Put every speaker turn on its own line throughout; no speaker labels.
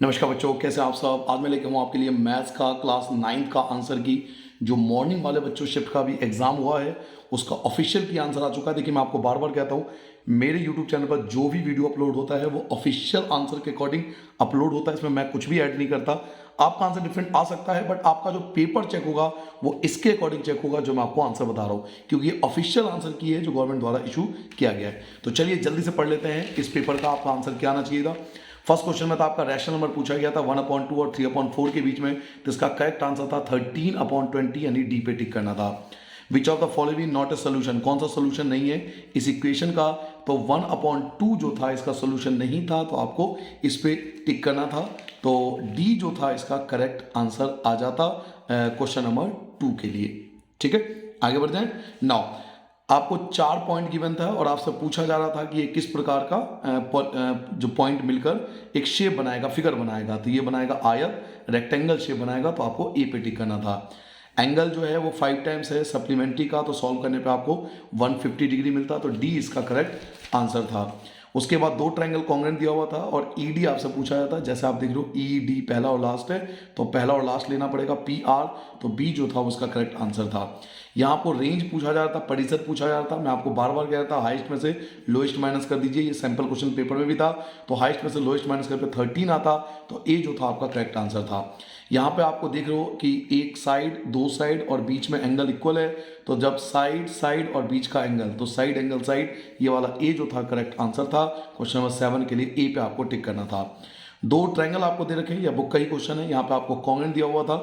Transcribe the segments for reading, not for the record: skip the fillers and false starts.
नमस्कार बच्चों, कैसे हैं आप सब। आज मैं लेके हूँ आपके लिए मैथ्स का क्लास 9 का आंसर की। जो मॉर्निंग वाले बच्चों शिफ्ट का भी एग्जाम हुआ है उसका ऑफिशियल की आंसर आ चुका है। देखिए, मैं आपको बार बार कहता हूँ, मेरे यूट्यूब चैनल पर जो भी वीडियो अपलोड होता है वो ऑफिशियल आंसर के अकॉर्डिंग अपलोड होता है। इसमें मैं कुछ भी ऐड नहीं करता। आपका आंसर डिफरेंट आ सकता है, बट आपका जो पेपर चेक होगा वो इसके अकॉर्डिंग चेक होगा जो मैं आपको आंसर बता रहा हूँ, क्योंकि ये ऑफिशियल आंसर की है जो गवर्नमेंट द्वारा इशू किया गया है। तो चलिए जल्दी से पढ़ लेते हैं इस पेपर का आपका आंसर क्या आना चाहिए था। फर्स्ट क्वेश्चन में तो आपका रैशनल नंबर पूछा गया था 1/2 और 3/4 के बीच में, तो इसका करेक्ट आंसर था 13/20, यानी डी पे टिक करना था। Which of the following not a solution, कौन सा सोल्यूशन नहीं है इस इक्वेशन का। तो 1/2 जो था इसका सोल्यूशन नहीं था, तो आपको इस पे टिक करना था। तो डी जो था इसका करेक्ट आंसर आ जाता क्वेश्चन नंबर 2 के लिए। ठीक है, आगे बढ़ते हैं। नाउ आपको 4 पॉइंट गिवन था और आपसे पूछा जा रहा था कि ये किस प्रकार का जो पॉइंट मिलकर एक शेप बनाएगा, फिगर बनाएगा। तो ये बनाएगा आयत, रेक्टेंगल शेप बनाएगा, तो आपको ए पे टिक करना था। एंगल जो है वो 5 टाइम्स है सप्लीमेंट्री का, तो सॉल्व करने पे आपको 150 डिग्री मिलता, तो डी इसका करेक्ट आंसर था। उसके बाद 2 ट्रायंगल कॉन्ग्रेंट दिया हुआ था और ईडी आपसे पूछा जाता है। जैसे आप देख रहे हो ईडी पहला और लास्ट है, तो पहला और लास्ट लेना पड़ेगा। पी आर, तो बी जो था उसका करेक्ट आंसर था। यहाँ आपको रेंज पूछा जा रहा था, परिसर पूछा जा रहा था। मैं आपको बार बार कह रहा था हाईएस्ट में से लोएस्ट माइनस कर दीजिए, ये सैंपल क्वेश्चन पेपर में भी था। तो हाईएस्ट में से लोएस्ट माइनस करके 13 आता, तो ए जो था आपका करेक्ट आंसर था। यहाँ पे आपको देख रहे हो कि एक साइड, दो साइड और बीच में एंगल इक्वल है, तो जब साइड साइड और बीच का एंगल, तो साइड एंगल साइड, ये वाला ए जो था करेक्ट आंसर था। क्वेश्चन नंबर 7 के लिए ए पे आपको टिक करना था। 2 ट्रायंगल आपको दे रखे हैं, या बुक का ही क्वेश्चन है, यहाँ पे आपको कॉन्ग्रेंट दिया हुआ था।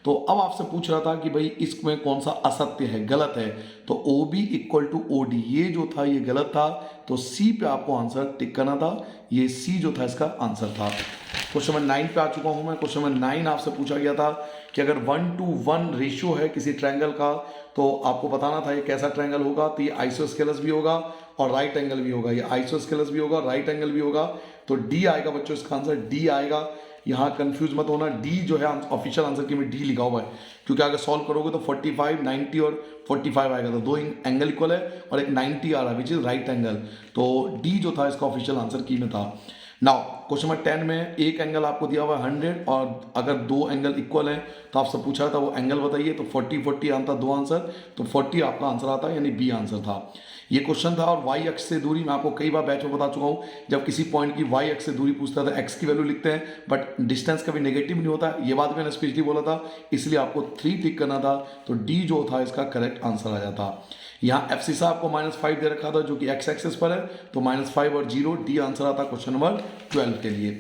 तो अब आपसे पूछ रहा था कि भाई इसमें कौन सा असत्य है, गलत है। तो O B equal to O D, ये जो था ये गलत था, तो सी पे आपको आंसर टिक करना था। ये सी जो था इसका आंसर था। क्वेश्चन नंबर 9 पे आ चुका हूं मैं। क्वेश्चन नंबर 9 आपसे पूछा गया था कि अगर 1:1 रेशियो है किसी ट्रायंगल का, तो आपको बताना था ये कैसा ट्रायंगल होगा। तो ये आइसोस्केलस भी होगा और राइट एंगल भी होगा, ये आइसोस्केलस भी होगा, राइट एंगल भी होगा। तो डी आएगा बच्चों, इसका आंसर डी आएगा। यहाँ कंफ्यूज मत होना, डी जो है ऑफिशियल आंसर की में डी लिखा हुआ है, क्योंकि अगर सॉल्व करोगे तो 45, 90 और 45 आएगा, तो 2 एंगल इक्वल है और एक 90 आ रहा है विच इज राइट एंगल। तो डी जो था इसका ऑफिशियल आंसर की में था। नाउ क्वेश्चन नंबर 10 में एक एंगल आपको दिया हुआ है 100 और अगर 2 एंगल इक्वल है, तो आपसे पूछा था वो एंगल बताइए। तो 40 40 आता 2 आंसर, तो 40 आपका आंसर आता है, यानी बी आंसर था। ये क्वेश्चन था। और वाई अक्ष से दूरी, मैं आपको कई बार बैच में बता चुका हूँ, जब किसी पॉइंट की वाई अक्ष से दूरी पूछता है तो एक्स की वैल्यू लिखते हैं, बट डिस्टेंस कभी नेगेटिव नहीं होता। ये बात मैंने स्पेशली बोला था, इसलिए आपको 3 टिक करना था। तो डी जो था इसका करेक्ट आंसर आ जाता। यहाँ एफ सी सा आपको -5 दे रखा था जो कि एक्स एक्सेस पर है, तो -5 और 0, डी आंसर आता क्वेश्चन नंबर 12 के लिए।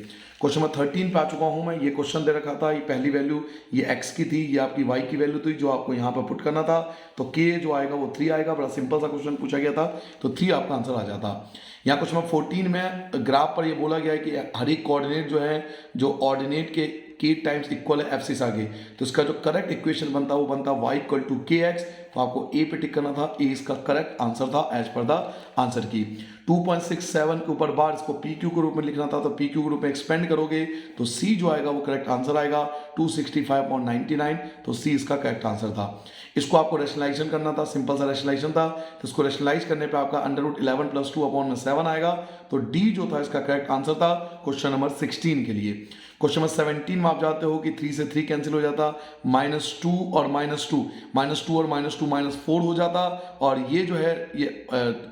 क्वेश्चन नंबर 13 पे आ चुका हूँ मैं। ये क्वेश्चन दे रखा था, ये पहली वैल्यू ये x की थी, ये आपकी y की वैल्यू थी जो आपको यहाँ पर पुट करना था। तो k जो आएगा वो 3 आएगा। बड़ा सिंपल सा क्वेश्चन पूछा गया था, तो 3 आपका आंसर आ जाता। यहाँ क्वेश्चन नंबर 14 में ग्राफ पर ये बोला गया है कि हर एक कोऑर्डिनेट जो है, जो ऑर्डिनेट के टाइम्स इक्वल है एफ से आगे, तो इसका जो करेक्ट इक्वेशन बनता है वो बनता y इक्वल टू के एक्स। तो आपको ए पे टिक करना था, ए इसका करेक्ट आंसर था एज पर द आंसर की। 2.67 के ऊपर बार, इसको पी क्यू के रूप में लिखना था, तो पी क्यू के रूप में एक्सपेंड करोगे तो सी जो आएगा वो करेक्ट आंसर आएगा 265.99, तो सी इसका करेक्ट आंसर था। इसको आपको रेशनलाइजेशन करना था, सिंपल सा रेशनलाइजेशन था, तो इसको रेशनलाइज करने पे आपका √11 + 2/7 आएगा। तो डी जो था इसका करेक्ट आंसर था क्वेश्चन नंबर 16 के लिए। क्वेश्चन नंबर 17 में आप जाते हो कि 3 से 3 कैंसिल हो जाता, -2 और -2, -2 और -2 -4 हो जाता। और ये जो है ये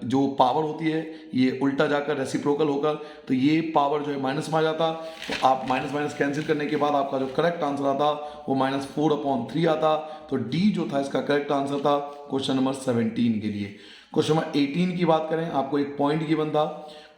जो पावर होती है ये उल्टा जाकर रेसिप्रोकल होकर, तो ये पावर जो है माइनस में आ जाता। तो आप माइनस माइनस कैंसिल करने के बाद आपका जो करेक्ट आंसर आता वो -4/3 आता। तो डी जो था इसका करेक्ट आंसर था क्वेश्चन नंबर 17 के लिए। क्वेश्चन नंबर 18 की बात करें, आपको एक पॉइंट गिवन था,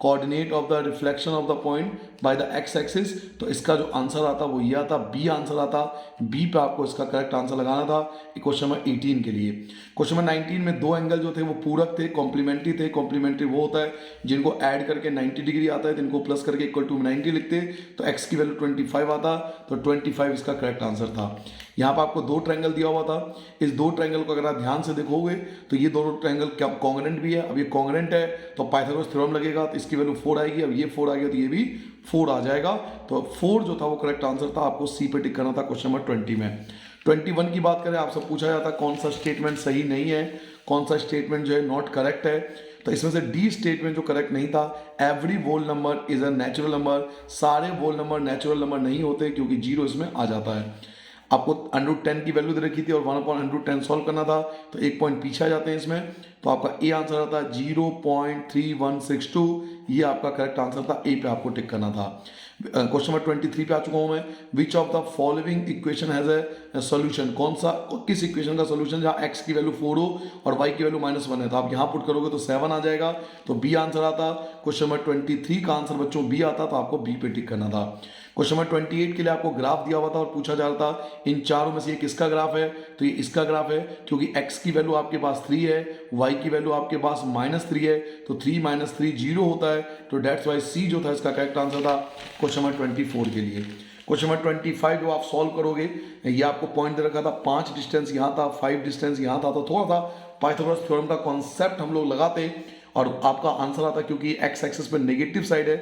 coordinate of the reflection of the point by the x axis, तो इसका जो आंसर आता वो ये आता, बी आंसर आता। बी पे आपको इसका करेक्ट आंसर लगाना था क्वेश्चन नंबर 18 के लिए। क्वेश्चन नंबर 19 में 2 एंगल जो थे वो पूरक थे, कॉम्प्लीमेंट्री थे। कॉम्प्लीमेंट्री वो होता है जिनको ऐड करके 90 डिग्री आता है, जिनको प्लस करके इक्वल टू 90 लिखते, तो एक्स की वैल्यू 25 आता, तो 25 इसका करेक्ट आंसर था। यहाँ पर आपको 2 ट्रायंगल दिया हुआ था। इस 2 ट्रायंगल को अगर आप ध्यान से देखोगे तो ये दोनों ट्रायंगल क्या कॉन्ग्रेंट भी है। अब ये कॉन्ग्रेंट है तो पाइथागोरस थ्योरम लगेगा, तो इसकी वैल्यू 4 आएगी। अब ये 4 आ गया तो ये भी 4 आ जाएगा। तो 4 जो था वो करेक्ट आंसर था, आपको सी पे टिक करना था क्वेश्चन नंबर 20 में। 21 की बात करें, आपसे पूछा जाता कौन सा स्टेटमेंट सही नहीं है, कौन सा स्टेटमेंट जो है नॉट करेक्ट है। तो इसमें से डी स्टेटमेंट जो करेक्ट नहीं था, every whole number is a natural number, सारे होल नंबर नेचुरल नंबर नहीं होते क्योंकि जीरो इसमें आ जाता है। आपको √10 की वैल्यू दे रखी थी और 1/√10 सॉल्व करना था, तो एक पॉइंट पीछे आ जाते हैं इसमें, तो आपका ए आंसर आता है 0.3162। ये आपका करेक्ट आंसर था, ए पे आपको टिक करना था। क्वेश्चन नंबर 23 पे आ चुका हूं मैं। Which of the following equation has a solution, कौन सा किस इक्वेशन का सोल्यूशन जहां एक्स की वैल्यू 4 हो और वाई की वैल्यू -1 है, तो आप यहां पुट करोगे तो 7 आ जाएगा, तो बी आंसर आता। क्वेश्चन नंबर 23 का आंसर बच्चों बी आता, तो आपको बी पे टिक करना था। क्वेश्चन नंबर 28 के लिए आपको ग्राफ दिया हुआ था और पूछा जा रहा था इन चारों में से ये किसका ग्राफ है, तो ये इसका ग्राफ है, क्योंकि x की वैल्यू आपके पास 3 है, y की वैल्यू आपके पास -3 है, तो 3 - 3 0 होता है, तो डेट्स वाई सी जो था इसका करेक्ट आंसर था क्वेश्चन नंबर 24 के लिए। क्वेश्चन नंबर 25 जो आप सॉल्व करोगे, ये आपको पॉइंट दे रखा था 5 डिस्टेंस यहाँ था, 5 डिस्टेंस यहाँ था, तो थोड़ा सा पाइथागोरस थ्योरम का कॉन्सेप्ट हम लोग लगाते और आपका आंसर आता, क्योंकि एक्स एक्सिस पे नेगेटिव साइड है,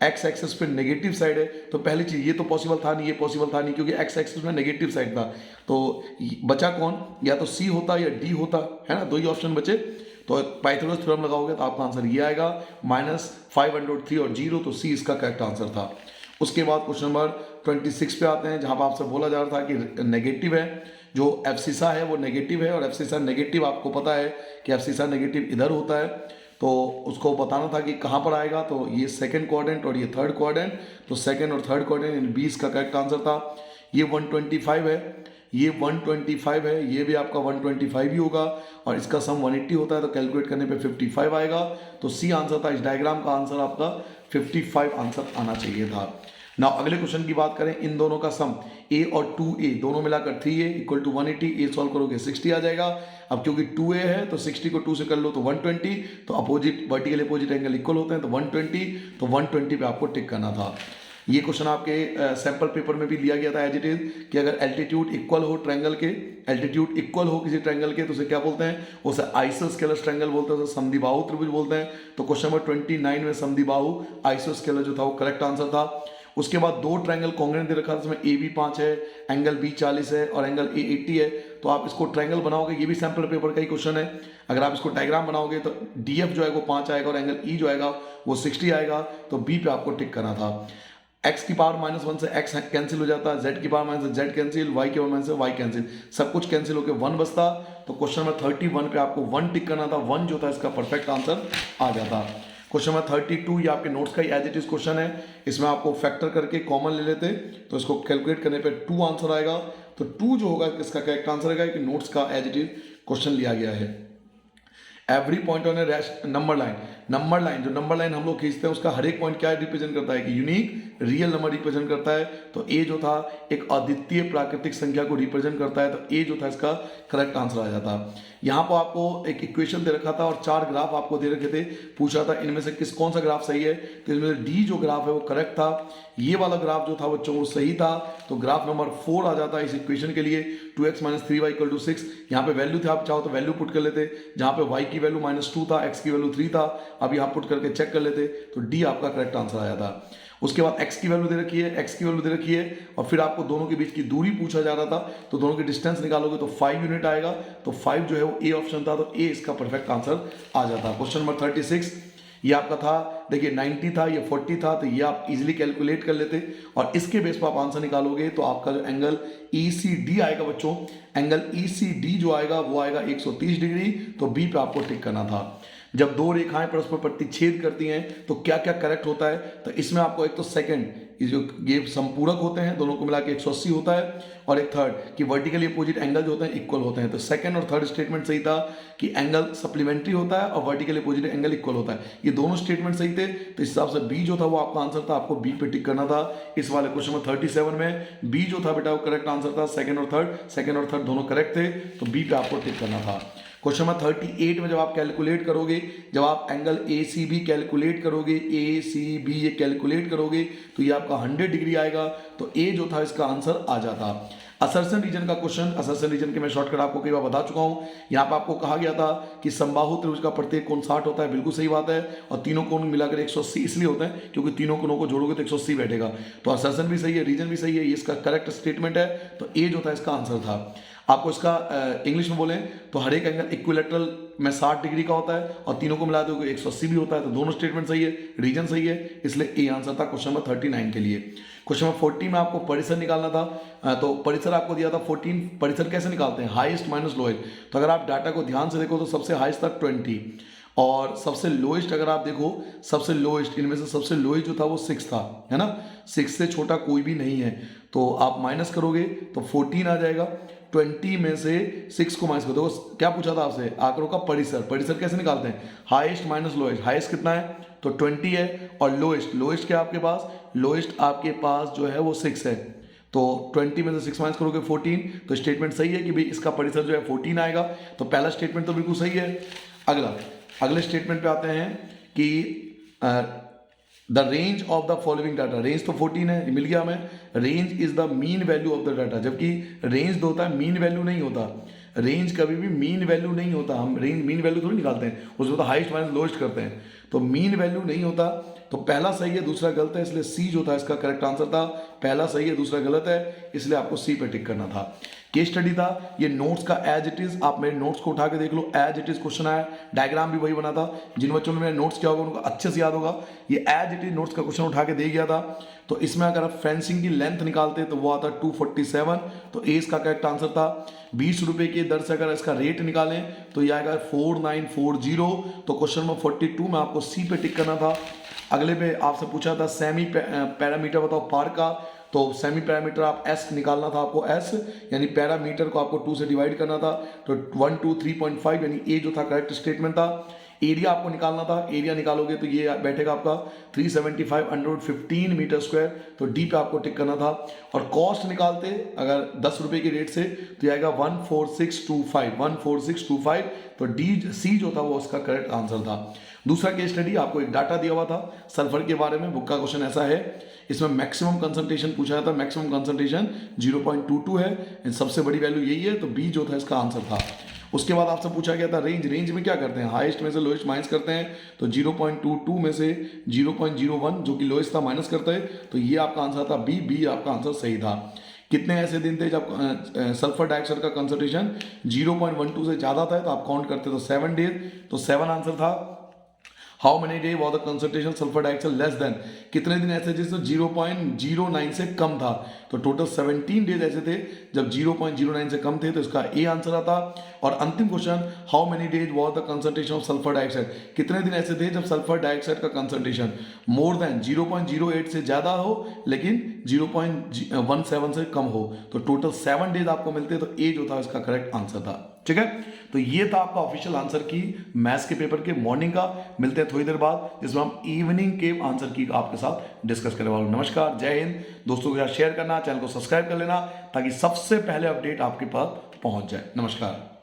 एक्स एक्सिस पे नेगेटिव साइड है, तो पहली चीज ये तो पॉसिबल था नहीं, ये पॉसिबल था नहीं, क्योंकि एक्स एक्सिस में नेगेटिव साइड था, तो बचा कौन, या तो सी होता या डी होता, है ना, दो ही ऑप्शन बचे। तो पाइथागोरस थ्योरम लगाओगे तो आपका आंसर ये आएगा -5/3 और 0, तो सी इसका करेक्ट आंसर था। उसके बाद क्वेश्चन नंबर 26 पे आते हैं, जहां पर आपसे बोला जा रहा था कि नेगेटिव है, जो एफसीसा है वो नेगेटिव है, और एफसीसा नेगेटिव आपको पता है कि एफसीसा नेगेटिव इधर होता है, तो उसको बताना था कि कहाँ पर आएगा, तो ये सेकंड क्वाड्रेंट और ये थर्ड क्वाड्रेंट, तो सेकंड और थर्ड क्वाड्रेंट इन 20 का करेक्ट आंसर था। ये 125 है, ये 125 है, ये भी आपका 125 ही होगा, और इसका सम 180 होता है, तो कैलकुलेट करने पे 55 आएगा, तो सी आंसर था। इस डायग्राम का आंसर आपका 55 आंसर आना चाहिए था। ना अगले क्वेश्चन की बात करें, इन दोनों का सम a और 2a दोनों मिलाकर 3a = 180, a सॉल्व करोगे 60 आ जाएगा। अब क्योंकि 2a है तो 60 को 2 से कर लो तो 120, तो opposite vertical opposite angle equal होते हैं, तो 120, तो 120 पे आपको टिक करना था। ये क्वेश्चन आपके सैंपल पेपर में भी लिया गया था एज इट इज, कि अगर एल्टीट्यूड इक्वल हो ट्रायंगल के, एल्टीट्यूड इक्वल हो किसी ट्रायंगल के, तो उसे क्या बोलते हैं, उसे आइसोस्केलस ट्रायंगल बोलते हैं, उसे समद्विबाहु त्रिभुज बोलते हैं। तो क्वेश्चन नंबर 29 में समद्विबाहु आइसोस्केलस जो था वो करेक्ट आंसर था। उसके बाद दो ट्रायंगल कॉन्ग्रेंट दे रखा था, जिसमें AB 5 है, एंगल B 40 है और एंगल A 80 है, तो आप इसको ट्रायंगल बनाओगे, ये भी सैंपल पेपर का ही क्वेश्चन है। अगर आप इसको डायग्राम बनाओगे तो DF जो है वो 5 आएगा और एंगल E जो आएगा वो 60 आएगा, तो B पे आपको टिक करना था। x की पावर -1 से x कैंसिल हो जाता है, z की पावर -1 से z कैंसिल, y की पावर -1 से y कैंसिल, सब कुछ कैंसिल होकर 1 बचता, तो क्वेश्चन नंबर 31 पे आपको 1 टिक करना था, 1 जो था इसका परफेक्ट आंसर आ जाता। क्वेश्चन नंबर 32 ये आपके नोट्स का ही एज इट इज क्वेश्चन है, इसमें आपको फैक्टर करके कॉमन ले लेते, तो इसको कैलकुलेट करने पे 2 आंसर आएगा, तो 2 जो होगा इसका करेक्ट आंसर आएगा, कि नोट्स का एज इट इज क्वेश्चन लिया गया है। Every point on A number line, number line जो नंबर लाइन हम लोग खींचते हैं उसका हर एक पॉइंट क्या रिप्रेजेंट करता है, कि यूनिक रियल नंबर रिप्रेजेंट करता है, तो ए जो था एक अद्वितीय प्राकृतिक संख्या को रिप्रेजेंट करता है, तो ए जो था इसका करेक्ट आंसर आ जाता। यहाँ पर आपको एक इक्वेशन दे रखा था और 4 ग्राफ आपको दे रखे थे, पूछा था इनमें से कौन सा ग्राफ सही है, तो इसमें से डी जो ग्राफ है वो करेक्ट था, ये वाला ग्राफ जो था बच्चों वो सही था, तो ग्राफ नंबर 4 आ जाता है इस इक्वेशन के लिए। 2x - 3y = 6, यहाँ पे वैल्यू थे, आप चाहो तो वैल्यू पुट कर लेते, जहाँ पे y की वैल्यू -2 था, x की वैल्यू 3 था, अब यहाँ पुट करके चेक कर लेते, तो डी आपका करेक्ट आंसर आया था। उसके बाद x की वैल्यू दे रखी है, x की वैल्यू दे रखी है, और फिर आपको दोनों के बीच की दूरी पूछा जा रहा था, तो दोनों की डिस्टेंस निकालोगे तो 5 यूनिट आएगा, तो 5 जो है वो ए ऑप्शन था, तो ए इसका परफेक्ट आंसर आ जाता। क्वेश्चन नंबर 36 ये आपका था, देखिए 90 था, ये 40 था, तो ये आप इजीली कैलकुलेट कर लेते, और इसके बेस पर आप आंसर निकालोगे तो आपका जो एंगल ECD आएगा बच्चों, एंगल ECD जो आएगा वो आएगा 130 डिग्री, तो बी पे आपको टिक करना था। जब दो रेखाएं परस्पर प्रतिच्छेद करती हैं तो क्या क्या करेक्ट होता है, तो इसमें आपको एक तो सेकंड जो ये संपूरक होते हैं दोनों को मिला के 180 होता है, और एक थर्ड कि वर्टिकली अपोजिट एंगल जो होते हैं इक्वल होते हैं, तो सेकंड और थर्ड स्टेटमेंट सही था कि एंगल सप्लीमेंट्री होता है और वर्टिकली अपोजिट एंगल इक्वल होता है, ये दोनों स्टेटमेंट सही थे, तो इस हिसाब से बी जो था वो आपका आंसर था, आपको बी पे टिक करना था। इस वाले क्वेश्चन में 37 में बी जो था बेटा वो करेक्ट आंसर था, सेकंड और थर्ड दोनों करेक्ट थे, तो बी पे आपको टिक करना था। क्वेश्चन नंबर 38 में जब आप कैलकुलेट करोगे, जब आप एंगल ACB कैलकुलेट करोगे, ACB ये कैलकुलेट करोगे तो ये आपका 100 डिग्री आएगा, तो ए जो था इसका आंसर आ जाता। असर्शन रीजन का क्वेश्चन, असर्शन रीजन के मैं शॉर्टकट आपको कई बार बता चुका हूँ। यहाँ पे आपको कहा गया था कि समबाहु त्रिभुज का प्रत्येक कोण 60 होता है, बिल्कुल सही बात है, और तीनों कोण मिलाकर 180 इसलिए होते हैं क्योंकि तीनों कोणों को जोड़ोगे तो 180 बैठेगा, तो असर्शन भी सही है, रीजन भी सही है, ये इसका करेक्ट स्टेटमेंट है, तो ए जो था इसका आंसर था। आपको इसका इंग्लिश में बोलें तो हर एक एंगल इक्विलेटरल में 60 डिग्री का होता है और तीनों को मिला दो 180 भी होता है, तो दोनों स्टेटमेंट सही है, रीजन सही है, इसलिए ए आंसर था क्वेश्चन नंबर 39 के लिए। क्वेश्चन नंबर 40 में आपको परिसर निकालना था, तो परिसर आपको दिया था 14। परिसर कैसे निकालते हैं, हाईएस्ट माइनस लोएस्ट। तो अगर आप डाटा को ध्यान से देखो तो सबसे हाईएस्ट था 20 और सबसे लोएस्ट अगर आप देखो, सबसे लोएस्ट इनमें से सबसे लोएस्ट जो था वो 6 था, है ना, 6 से छोटा कोई भी नहीं है। तो आप माइनस करोगे तो 14 आ जाएगा। 20 में से 6 को माइनस कर दो। क्या पूछा था आपसे, आंकड़ों का परिसर। परिसर कैसे निकालते हैं, हाईएस्ट माइनस लोएस्ट। हाईएस्ट कितना है तो 20 है और लोएस्ट, लोएस्ट क्या आपके पास, लोएस्ट आपके पास जो है वो 6 है। तो 20 में से 6 माइनस करोगे 14, तो स्टेटमेंट सही है कि भाई इसका परिसर जो है 14 आएगा। तो पहला स्टेटमेंट तो बिल्कुल सही है। अगले स्टेटमेंट पे आते हैं कि the range of the following data. Range तो 14 है, मिल गया हमें। Range is the mean value of the data, जबकि रेंज तो होता है मीन वैल्यू नहीं होता। रेंज कभी भी मीन वैल्यू नहीं होता, हम रेंज मीन वैल्यू थोड़ी निकालते हैं, उसमें तो हाईएस्ट माइनस लोएस्ट करते हैं। तो मीन वैल्यू नहीं होता। तो पहला सही है दूसरा गलत है, इसलिए सी जो था इसका करेक्ट आंसर था। पहला सही है दूसरा गलत है, इसलिए आपको सी पे टिक करना था। केस स्टडी था ये नोट्स का एज इट इज, आप मेरे नोट्स को उठा के देख लो, एज इट इज क्वेश्चन आया, डायग्राम भी वही बना था। जिन बच्चों ने मेरे नोट्स किया होगा उनको अच्छे से याद होगा, ये एज इट इज नोट्स का क्वेश्चन उठा के दे गया था। तो इसमें अगर आप फेंसिंग की लेंथ निकालते तो वो आता 247, तो ए इसका करेक्ट आंसर था। 20 रुपए की दर से अगर इसका रेट निकालें तो ये आएगा 4940। तो क्वेश्चन नंबर 42 में आपको सी पे टिक करना था। अगले पे आपसे पूछा था सेमी पैरामीटर बताओ पार का, तो सेमी पैरामीटर आप एस निकालना था आपको, एस यानी पैरामीटर को आपको 2 से डिवाइड करना था। तो 123.5 यानी ए जो था करेक्ट स्टेटमेंट था। एरिया आपको निकालना था, एरिया निकालोगे तो ये बैठेगा आपका 375/15 मीटर स्क्वायर, तो डी पे आपको टिक करना था। और कॉस्ट निकालते अगर 10 रुपए की रेट से तो ये आएगा 14625, तो डी सी जो था वो उसका करेक्ट आंसर था। दूसरा केस स्टडी आपको एक डाटा दिया हुआ था सल्फर के बारे में, बुक का क्वेश्चन ऐसा है, इसमें मैक्सिमम कंसंट्रेशन पूछा था, मैक्सिमम कंसंट्रेशन 0.22 है, सबसे बड़ी वैल्यू यही है, तो बी जो था इसका आंसर था। उसके बाद आपसे पूछा गया था रेंज, रेंज में क्या करते हैं, हाईएस्ट में से लोएस्ट माइनस करते हैं, तो 0.22 में से 0.01 जो कि लोएस्ट था माइनस करते हैं, तो ये आपका आंसर था बी, बी आपका आंसर सही था। कितने ऐसे दिन थे जब सल्फर डाइऑक्साइड का कंसंट्रेशन 0.12 से ज़्यादा था, तो आप काउंट करते तो 7 डेज, तो 7 आंसर था। How many day was the concentration sulphur dioxide less than, कितने दिन ऐसे जिसमें 0.09 से कम था, तो टोटल 17 डेज ऐसे थे जब 0.09 से कम थे, तो इसका ए आंसर आता। और अंतिम question, how many days was the concentration of sulphur dioxide, कितने दिन ऐसे थे जब सल्फर डाइऑक्साइड का कंसंट्रेशन मोर देन 0.08 से ज्यादा हो लेकिन 0.17 से कम हो, तो टोटल 7 डेज आपको मिलते, तो ए जो था इसका करेक्ट आंसर था। ठीक है, तो ये था आपका ऑफिशियल आंसर की मैथ्स के पेपर के मॉर्निंग का। मिलते हैं थोड़ी देर बाद जिसमें हम इवनिंग के आंसर की आपके साथ डिस्कस करने वाले। नमस्कार, जय हिंद। दोस्तों के साथ शेयर करना, चैनल को सब्सक्राइब कर लेना ताकि सबसे पहले अपडेट आपके पास पहुंच जाए। नमस्कार।